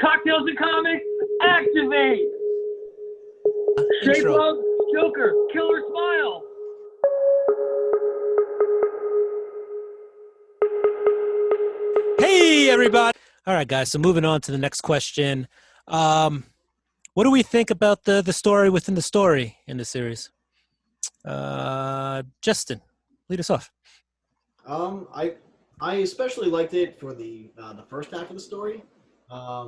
Cocktails and Comics, activate! Shape Intro. Love, Joker, Killer Smile. Hey, everybody. All right, guys. So moving on to the next question. What do we think about the story within the story in the series? Justin, lead us off. I especially liked it for the first half of the story. I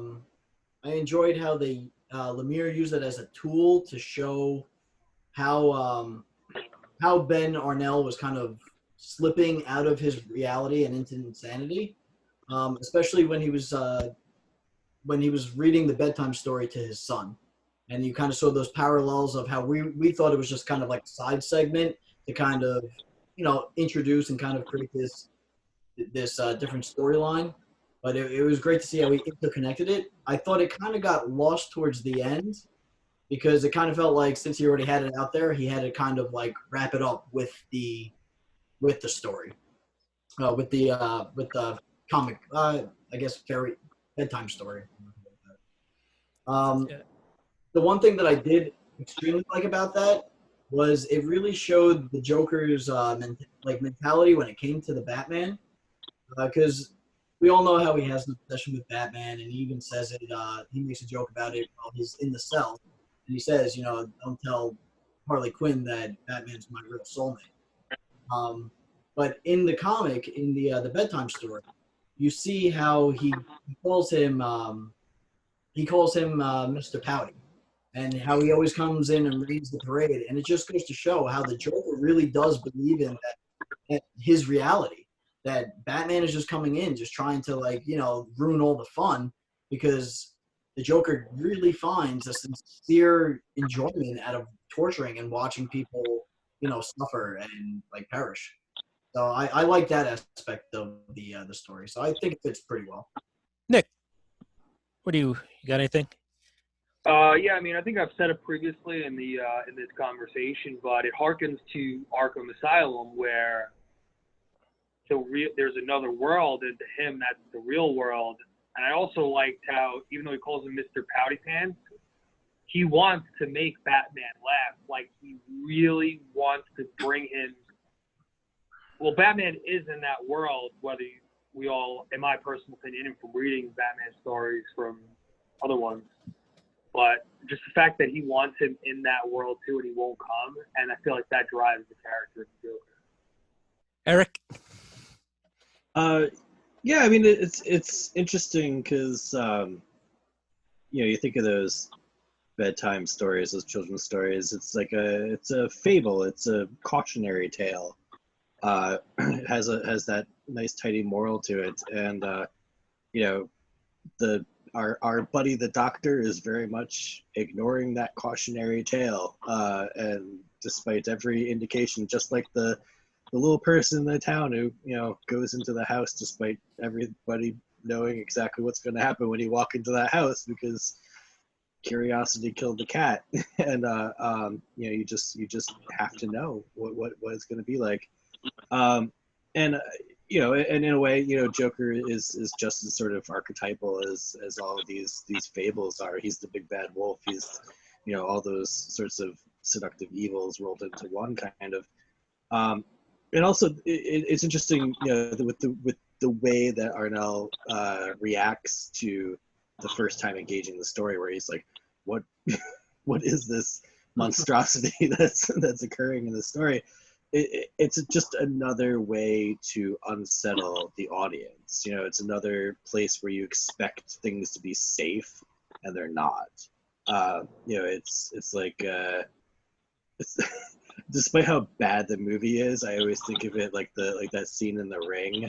enjoyed how they Lemire used it as a tool to show how Ben Arnell was kind of slipping out of his reality and into insanity, especially when he was reading the bedtime story to his son, and you kind of saw those parallels of how we thought it was just kind of like a side segment to kind of introduce and kind of create this different storyline. But it was great to see how he interconnected it. I thought it kind of got lost towards the end because it kind of felt like since he already had it out there, he had to kind of like wrap it up with the story, with the comic, I guess fairy bedtime story. The one thing that I did extremely like about that was it really showed the Joker's mentality when it came to the Batman, because we all know how he has an obsession with Batman, and he even says it. He makes a joke about it while he's in the cell, and he says, "Don't tell Harley Quinn that Batman's my real soulmate." But in the comic, in the bedtime story, you see how he calls him Mr. Pouty, and how he always comes in and reads the parade, and it just goes to show how the Joker really does believe in that his reality. That Batman is just coming in, just trying to ruin all the fun, because the Joker really finds a sincere enjoyment out of torturing and watching people, suffer and perish. So I like that aspect of the story. So I think it fits pretty well. Nick, you got anything? Yeah, I mean, I think I've said it previously in this conversation, but it harkens to Arkham Asylum, where there's another world, and to him, that's the real world. And I also liked how, even though he calls him Mr. Pouty Pants, he wants to make Batman laugh. Like, he really wants to bring him. Well, Batman is in that world, whether we all, in my personal opinion, and from reading Batman stories from other ones, but just the fact that he wants him in that world too, and he won't come, and I feel like that drives the character of the Joker. Eric? Yeah, I mean, it's interesting because you think of those bedtime stories, those children's stories. It's like it's a fable. It's a cautionary tale. It has that nice tidy moral to it, and our buddy the doctor is very much ignoring that cautionary tale, and despite every indication, just like the little person in the town who goes into the house despite everybody knowing exactly what's going to happen when you walk into that house, because curiosity killed the cat. And you just have to know what it's going to be like. And in a way, Joker is just as sort of archetypal as all of these fables are. He's the big bad wolf. He's all those sorts of seductive evils rolled into one kind of. And also, it's interesting, with the way that Arnell reacts to the first time engaging the story, where he's like, "What is this monstrosity that's occurring in the story?" It's just another way to unsettle the audience. It's another place where you expect things to be safe, and they're not. It's like it's. Despite how bad the movie is, I always think of it like that scene in The Ring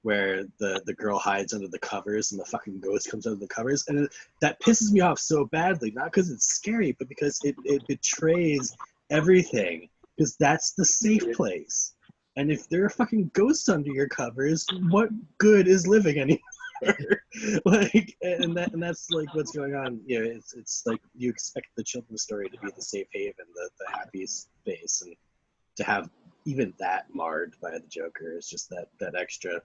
where the girl hides under the covers and the fucking ghost comes under the covers, and that pisses me off so badly, not because it's scary, but because it betrays everything, because that's the safe place. And if there are fucking ghosts under your covers, what good is living anymore? And that's like what's going on. It's like you expect the children's story to be the safe haven, the happy space, and to have even that marred by the Joker is just that extra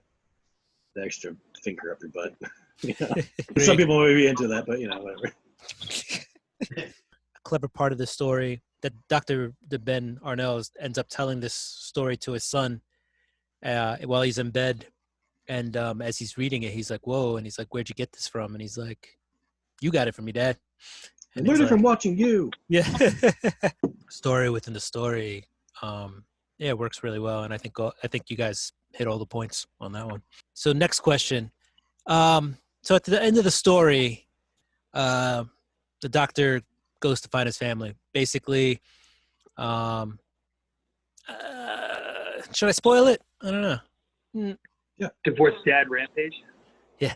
finger up your butt. You know? Some people may be into that, but whatever. A clever part of the story that Dr. Ben Arnell ends up telling this story to his son while he's in bed. And as he's reading it, he's like, whoa. And he's like, where'd you get this from? And he's like, you got it from me, Dad. I learned it from watching you. Yeah. Story within the story. Yeah, it works really well. And I think you guys hit all the points on that one. So next question. So at the end of the story, the doctor goes to find his family. Basically, should I spoil it? I don't know. Yeah. Divorced dad rampage. Yeah.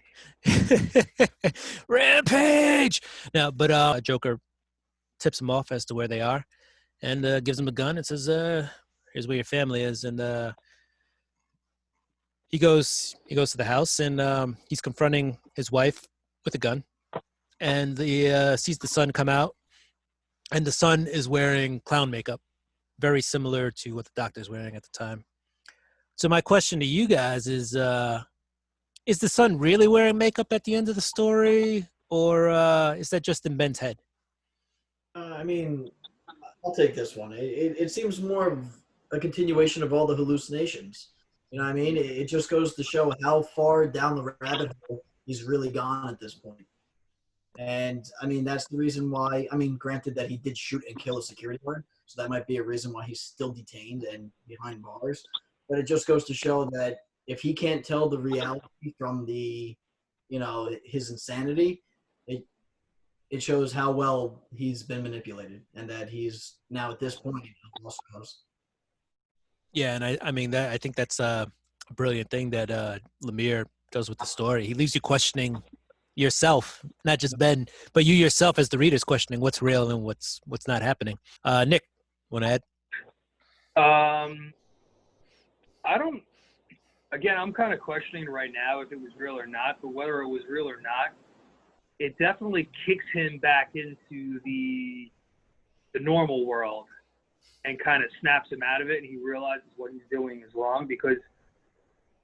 Rampage! No, but Joker tips him off as to where they are and gives him a gun and says, here's where your family is. And he goes to the house and he's confronting his wife with a gun. And he sees the son come out. And the son is wearing clown makeup, very similar to what the doctor's wearing at the time. So my question to you guys is the son really wearing makeup at the end of the story, or is that just in Ben's head? I mean, I'll take this one. It seems more of a continuation of all the hallucinations. You know what I mean? It just goes to show how far down the rabbit hole he's really gone at this point. And, I mean, that's the reason why, I mean, granted that he did shoot and kill a security guard, so that might be a reason why he's still detained and behind bars. But it just goes to show that if he can't tell the reality from the, his insanity, it shows how well he's been manipulated and that he's now at this point lost cause. Yeah, and I think that's a brilliant thing that Lemire does with the story. He leaves you questioning yourself, not just Ben, but you yourself as the reader's questioning what's real and what's not happening. Nick, want to add? I'm kind of questioning right now if it was real or not, but whether it was real or not, it definitely kicks him back into the normal world and kind of snaps him out of it, and he realizes what he's doing is wrong, because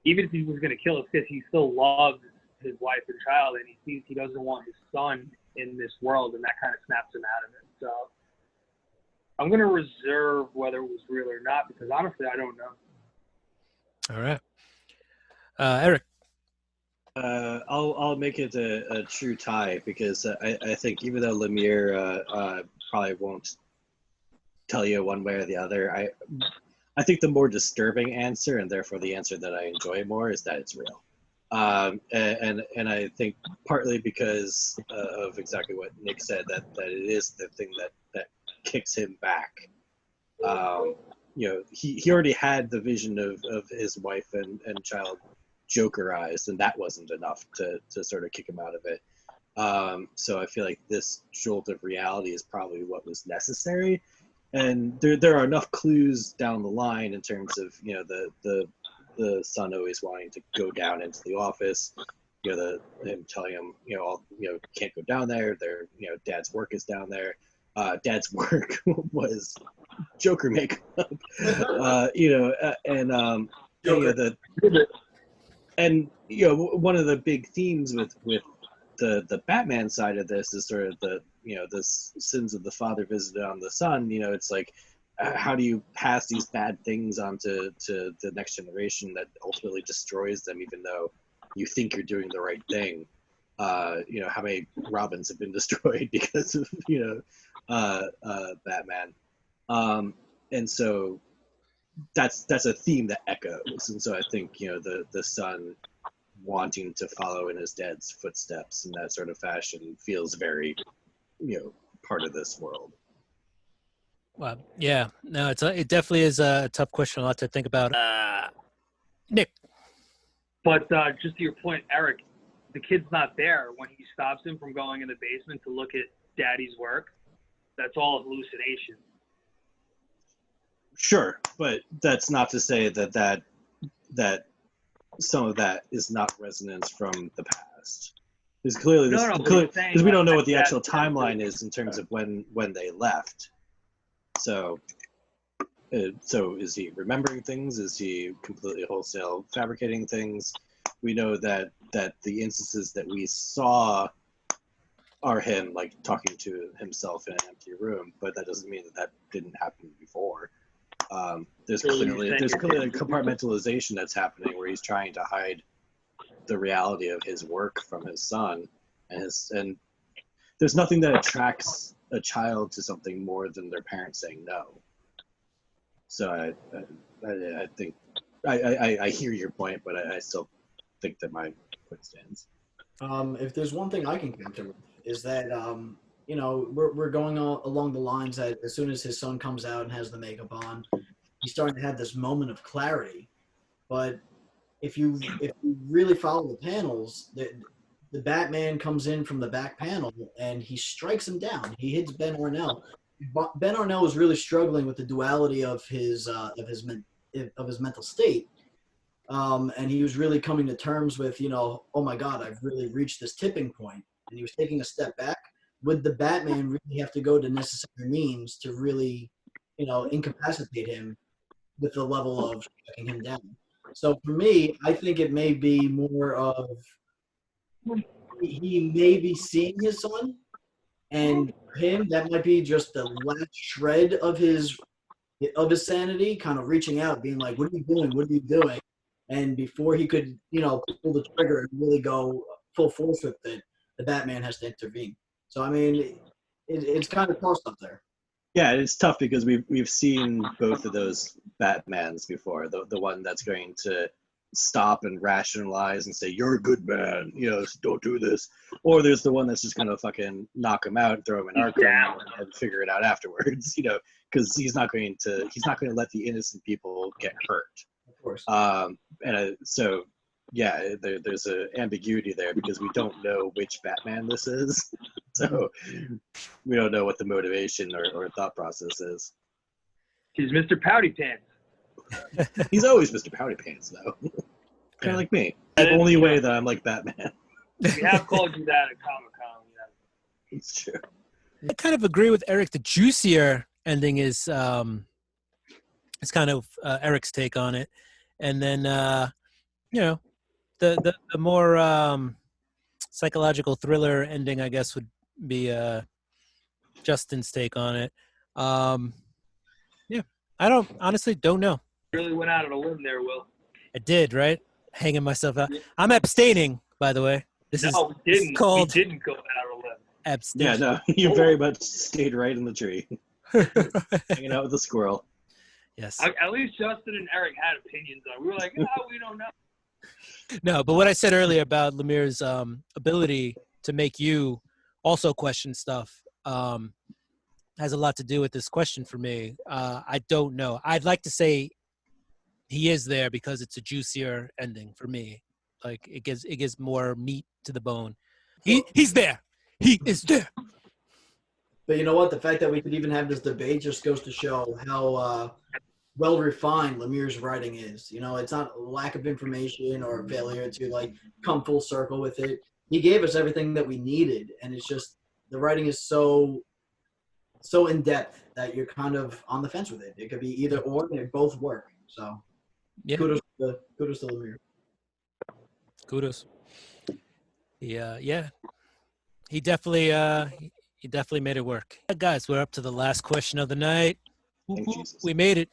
even if he was going to kill his kid, he still loves his wife and child, and he sees he doesn't want his son in this world, and that kind of snaps him out of it. So I'm going to reserve whether it was real or not, because honestly, I don't know. All right. Eric. I'll make it a true tie, because I think even though Lemire probably won't tell you one way or the other, I think the more disturbing answer, and therefore the answer that I enjoy more, is that it's real. And I think partly because of exactly what Nick said, that it is the thing that kicks him back. He already had the vision of his wife and child Jokerized, and that wasn't enough to sort of kick him out of it. So I feel like this jolt of reality is probably what was necessary. And there are enough clues down the line in terms of the son always wanting to go down into the office, him telling him can't go down there. Dad's work is down there. Dad's work was Joker makeup. One of the big themes with the Batman side of this is sort of the sins of the father visited on the son. It's like, how do you pass these bad things on to the next generation that ultimately destroys them, even though you think you're doing the right thing? How many Robins have been destroyed because of Batman? And so that's a theme that echoes. And so I think the son wanting to follow in his dad's footsteps in that sort of fashion feels very part of this world. Well, yeah, no, it definitely is a tough question, a lot to think about. Nick. But just to your point, Eric, the kid's not there when he stops him from going in the basement to look at Daddy's work. That's all hallucination. Sure, but that's not to say that some of that is not resonance from the past. Because clearly, because we don't know what the actual timeline is in terms of when they left. So is he remembering things? Is he completely wholesale fabricating things? We know that that the instances that we saw are him like talking to himself in an empty room, but that doesn't mean that that didn't happen before. There's clearly a compartmentalization that's happening where he's trying to hide the reality of his work from his son, and there's nothing that attracts a child to something more than their parents saying no. So I think I hear your point, but I still think that my point stands. If there's one thing I can counter with is that you know, we're going along the lines that as soon as his son comes out and has the makeup on, he's starting to have this moment of clarity. But if you really follow the panels, the Batman comes in from the back panel and he strikes him down. He hits Ben Arnell. Ben Arnell was really struggling with the duality of his mental state. And he was really coming to terms with, you know, oh my God, I've really reached this tipping point. And he was taking a step back. Would the Batman really have to go to necessary means to really, you know, incapacitate him with the level of striking him down? So for me, I think it may be more of he may be seeing his son, and for him that might be just the last shred of his sanity, kind of reaching out, being like, "What are you doing? What are you doing?" And before he could, you know, pull the trigger and really go full force with it, the Batman has to intervene. So I mean, it's kind of tossed up there. Yeah, it's tough because we've seen both of those Batmans before. The one that's going to stop and rationalize and say, "You're a good man, you know, don't do this," or there's the one that's just gonna fucking knock him out and throw him in Arkham and figure it out afterwards, you know, because he's not going to let the innocent people get hurt. Of course. So yeah, there's an ambiguity there because we don't know which Batman this is. So we don't know what the motivation or thought process is. He's Mr. Pouty Pants. He's always Mr. Pouty Pants, though. Kind of like me. The only way that I'm like Batman. We have called you that at Comic-Con. Yeah. It's true. I kind of agree with Eric. The juicier ending is kind of Eric's take on it, and then you know, the more psychological thriller ending, I guess, would be Justin's take on it. Yeah, I honestly don't know. Really went out on a limb there, Will. I did, right? Hanging myself out. I'm abstaining, by the way. We didn't go out on a limb. Abstain. Yeah, no, you very much stayed right in the tree. Hanging out with the squirrel. Yes. At least Justin and Eric had opinions on it. We were like, we don't know. No, but what I said earlier about Lemire's ability to make you also question stuff has a lot to do with this question for me. I don't know. I'd like to say he is there because it's a juicier ending for me. Like it gives more meat to the bone. He's there. He is there. But you know what? The fact that we could even have this debate just goes to show how well refined Lemire's writing is. You know, it's not a lack of information or a failure to like come full circle with it. He gave us everything that we needed, and it's just the writing is so in depth that you're kind of on the fence with it. It could be either or, and they both work. So, yeah. Kudos to Lemire. Kudos. Yeah. He definitely made it work. Guys, we're up to the last question of the night. We made it.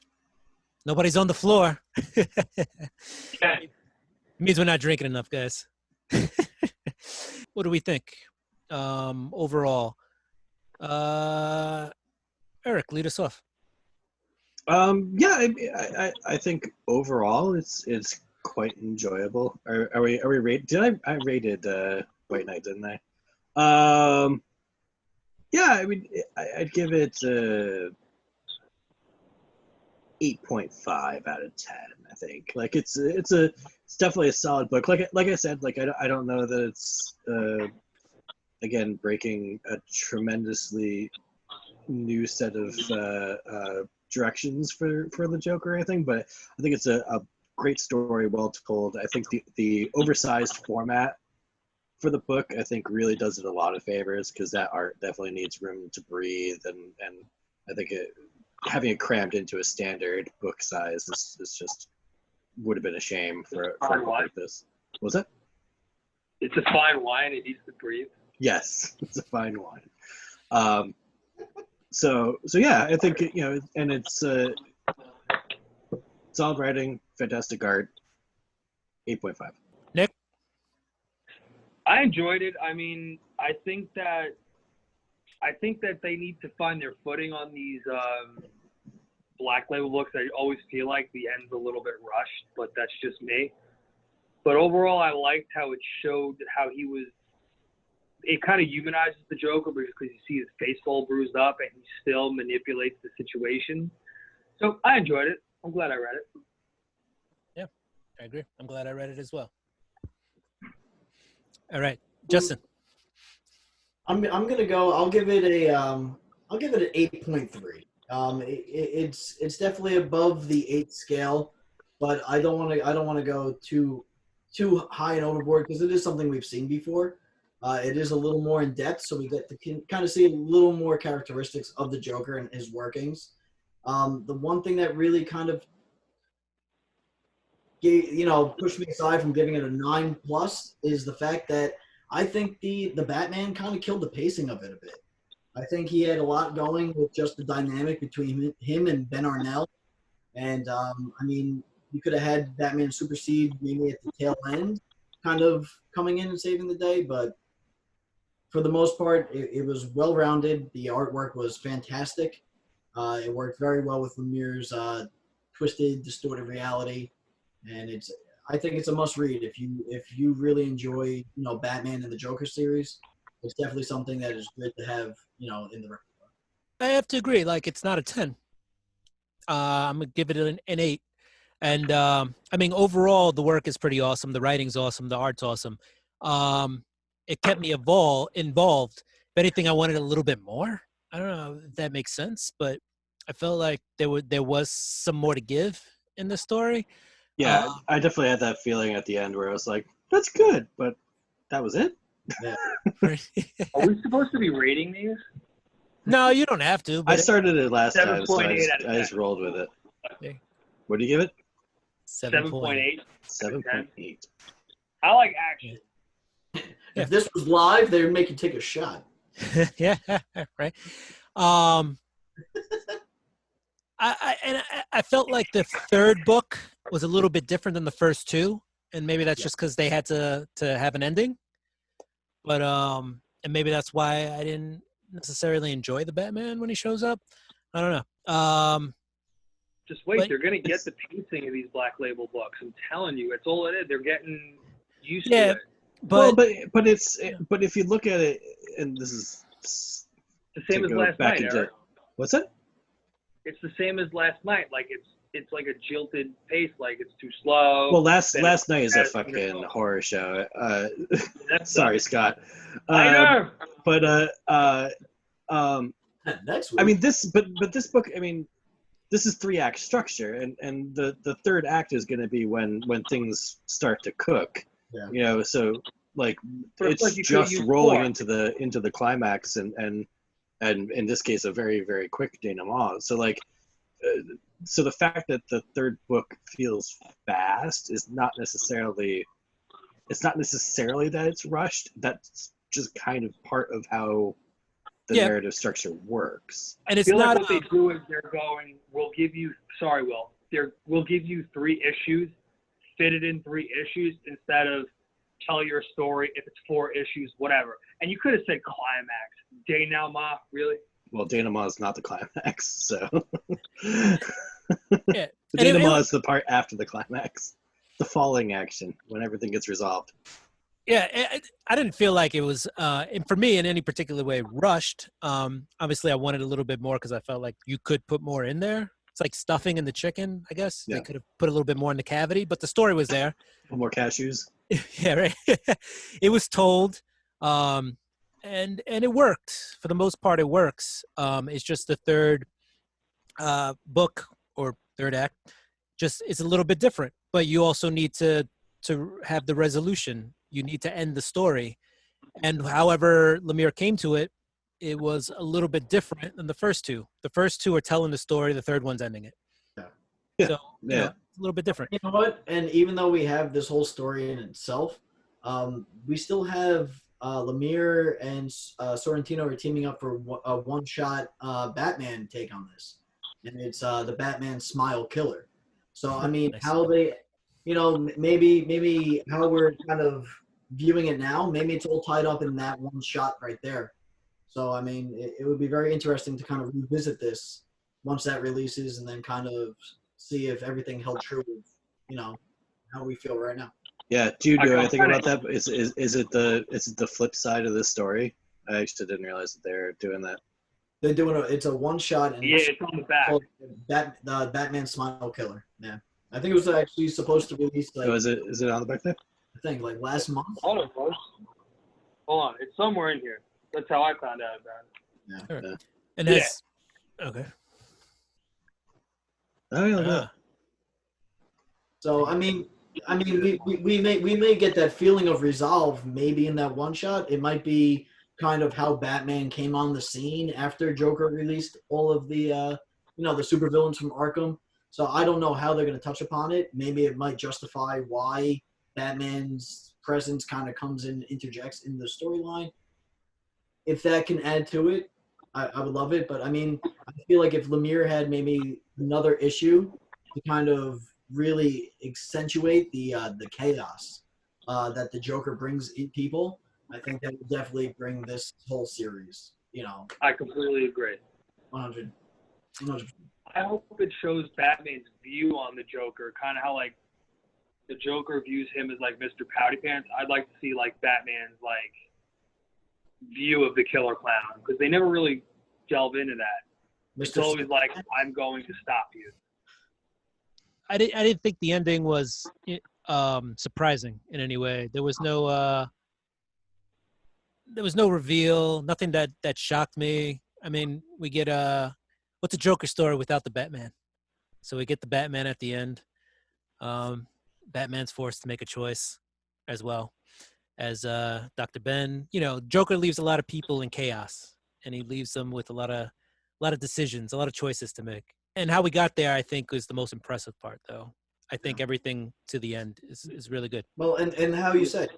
Nobody's on the floor. It means we're not drinking enough, guys. What do we think overall? Eric, lead us off. Yeah, I think overall it's quite enjoyable. Are we rated? I rated White Knight, didn't I? Yeah, I mean, I'd give it 8.5 out of 10. I think like it's definitely a solid book. Like I said, like I don't know that it's again breaking a tremendously new set of directions for the Joker or anything, but I think it's a great story, well told. I think the oversized format for the book, I think, really does it a lot of favors because that art definitely needs room to breathe, and I think having it crammed into a standard book size is just would have been a shame for a book like this. What was that? It's a fine wine. It needs to breathe. Yes, it's a fine wine. So yeah, I think and it's solid writing, fantastic art. 8.5. Nick? I enjoyed it. I mean, I think that they need to find their footing on these Black Label books. I always feel like the end's a little bit rushed, but that's just me. But overall, I liked how it showed how he was. It kind of humanizes the Joker because you see his face all bruised up and he still manipulates the situation. So I enjoyed it. I'm glad I read it. Yeah, I agree. I'm glad I read it as well. All right, Justin. I'm gonna go. I'll give it an 8.3. It's definitely above the 8 scale, but I don't want to go too high and overboard because it is something we've seen before. It is a little more in depth, so we get to kind of see a little more characteristics of the Joker and his workings. The one thing that really kind of pushed me aside from giving it a 9+ is the fact that I think the Batman kind of killed the pacing of it a bit. I think he had a lot going with just the dynamic between him and Ben Arnell. And, I mean, you could have had Batman supersede maybe at the tail end, kind of coming in and saving the day. But for the most part, it was well-rounded. The artwork was fantastic. It worked very well with Lemire's twisted, distorted reality. And I think it's a must-read if you really enjoy, Batman and the Joker series. It's definitely something that is good to have, in the repertoire. I have to agree. Like, it's not a 10. I'm going to give it an 8. And, I mean, overall, the work is pretty awesome. The writing's awesome. The art's awesome. It kept me involved. If anything, I wanted a little bit more. I don't know if that makes sense, but I felt like there was some more to give in the story. Yeah, I definitely had that feeling at the end where I was like, that's good, but that was it? Yeah. Are we supposed to be rating these? No, you don't have to. But I started it last time, so 7.8 I just rolled with it. Okay. What do you give it? 7.8. 7.8. I like action. If this was live, they would make you take a shot. Yeah, right. I felt like the third book was a little bit different than the first two, and maybe that's just because they had to have an ending. But and maybe that's why I didn't necessarily enjoy the Batman when he shows up. I don't know. Just wait, they're gonna get the pacing of these Black Label books. I'm telling you, it's all it is. They're getting used to it. But But if you look at it, and this is the same as last night. Eric. What's that? It's the same as last night. Like it's like a jilted pace. Like it's too slow. Well, last night is a fucking horror show. Sorry, Scott. I know. But That's I mean this book. I mean, this is 3-act structure, and the third act is going to be when things start to cook. Yeah. So like First, it's just rolling into the climax, and in this case a very, very quick denouement. So like so the fact that the third book feels fast is not necessarily that it's rushed. That's just kind of part of how the narrative structure works. And it's I feel not like what they do is we'll give you 3 issues, fit it in 3 issues instead of tell your story if it's 4 issues, whatever. And you could have said climax. Denouement, really? Well, denouement is not the climax, so. Yeah. The denouement is the part after the climax, the falling action when everything gets resolved. Yeah, I didn't feel like it was, and for me, in any particular way, rushed. Obviously, I wanted a little bit more because I felt like you could put more in there. It's like stuffing in the chicken, I guess. Yeah. They could have put a little bit more in the cavity, but the story was there. More cashews. Yeah, right. It was told, and it worked. For the most part, it works. It's just the third book or third act, just it's a little bit different. But you also need to have the resolution. You need to end the story, and however Lemire came to it, it was a little bit different than the first two. The first two are telling the story. The third one's ending it. Yeah. So, it's a little bit different. You know what? And even though we have this whole story in itself, We still have Lemire and Sorrentino are teaming up for a one-shot Batman take on this, and it's the Batman Smile Killer. So I mean, Nice. how they, maybe how we're kind of viewing it now, maybe it's all tied up in that one shot right there. So I mean, it would be very interesting to kind of revisit this once that releases, and then kind of see if everything held true with how we feel right now. Yeah. Do you know anything about that? Is it the flip side of this story? I actually didn't realize that they're doing that. They're doing it's a one shot, and Yeah, it's on the back. The Batman Smile Killer. Yeah, I think it was actually supposed to release like. Oh, is it on the back there? I think like last month. Hold on, folks. Hold on, it's somewhere in here. That's how I found out about it. Yeah. And that's okay. Oh yeah. So I mean, we may get that feeling of resolve maybe in that one shot. It might be kind of how Batman came on the scene after Joker released all of the the supervillains from Arkham. So I don't know how they're going to touch upon it. Maybe it might justify why Batman's presence kind of comes in, interjects in the storyline. If that can add to it, I would love it. But I mean, I feel like if Lemire had maybe another issue to kind of really accentuate the chaos that the Joker brings in people, I think that would definitely bring this whole series. I completely agree. 100. I hope it shows Batman's view on the Joker, kind of how like the Joker views him as like Mr. Pouty Pants. I'd like to see like Batman's like view of the killer clown, because they never really delve into that. It's always like, I'm going to stop you. I didn't think the ending was surprising in any way. There was no reveal, nothing that shocked me. I mean, we get what's a Joker story without the Batman? So we get the Batman at the end. Batman's forced to make a choice as well as Dr. Ben. Joker leaves a lot of people in chaos, and he leaves them with a lot of decisions, a lot of choices to make. And how we got there, I think, is the most impressive part, though. I think everything to the end is really good. Well, and how you said,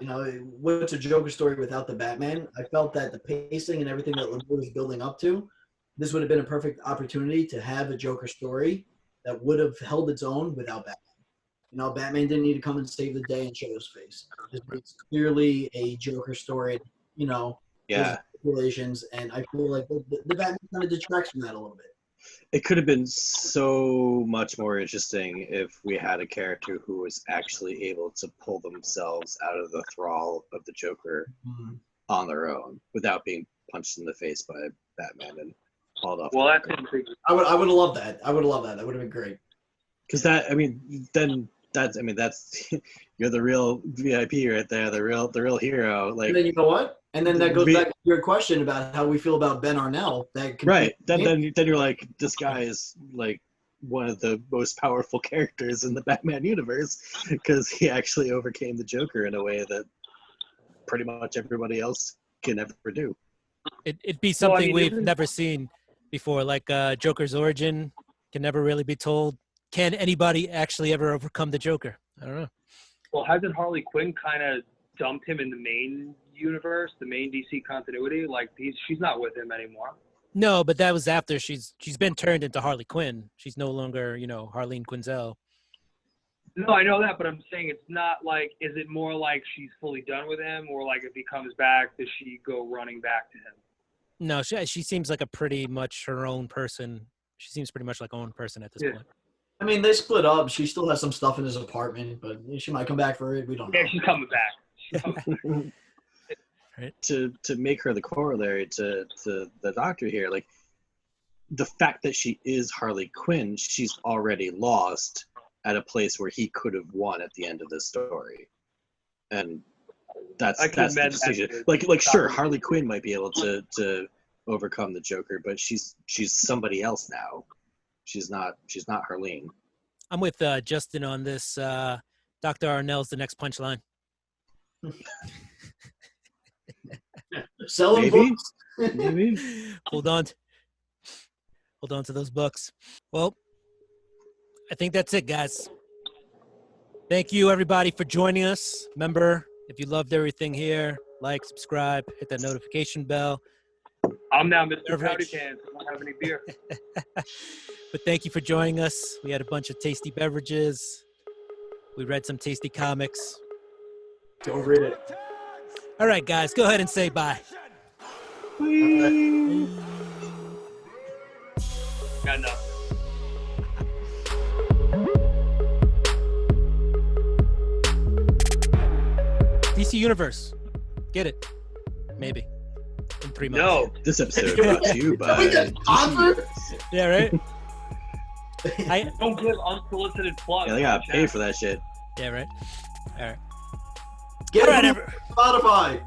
what's a Joker story without the Batman? I felt that the pacing and everything that Lemire was building up to, this would have been a perfect opportunity to have a Joker story that would have held its own without Batman. Batman didn't need to come and save the day and show his face. It's clearly a Joker story, Yeah. Relations, and I feel like the Batman kind of detracts from that a little bit. It could have been so much more interesting if we had a character who was actually able to pull themselves out of the thrall of the Joker on their own without being punched in the face by Batman and hauled off. Well, I would have loved that. That would have been great. Because that's you're the real VIP right there, the real hero. Like, and then you know what? And then that goes back to your question about how we feel about Ben Arnell. Right. Then you're like, this guy is like one of the most powerful characters in the Batman universe because he actually overcame the Joker in a way that pretty much everybody else can never do. It'd be something we've never seen before, like Joker's origin can never really be told. Can anybody actually ever overcome the Joker? I don't know. Well, hasn't Harley Quinn kind of dumped him in the main universe, the main DC continuity? Like, she's not with him anymore. No, but that was after she's been turned into Harley Quinn. She's no longer, Harleen Quinzel. No, I know that, but I'm saying it's not like, is it more like she's fully done with him, or like if he comes back, does she go running back to him? No, she seems like a pretty much her own person. She seems pretty much like her own person at this point. I mean, they split up. She still has some stuff in his apartment, but she might come back for it. We don't know. Yeah, she's coming back. Right. To make her the corollary to the Doctor here, like the fact that she is Harley Quinn, she's already lost at a place where he could have won at the end of the story, and that's the decision. Like sure, Harley Quinn might be able to overcome the Joker, but she's somebody else now. She's not Harleen. I'm with Justin on this. Dr. Arnell's the next punchline. Selling books. Maybe. Hold on to those books. Well, I think that's it, guys. Thank you, everybody, for joining us. Remember, If you loved everything here, like, subscribe, hit that notification bell. I'm now Mr. Powder Beverage. Cans. I don't have any beer. But thank you for joining us. We had a bunch of tasty beverages. We read some tasty comics. Don't read it. All right, guys, go ahead and say bye. Got enough. DC Universe. Get it. Maybe. In 3 months. No. This episode brought to you by. we get sponsored? Yeah, right? Don't give unsolicited plugs. Yeah, they gotta pay for that shit. Yeah, right? All right. Get All right, it on Spotify.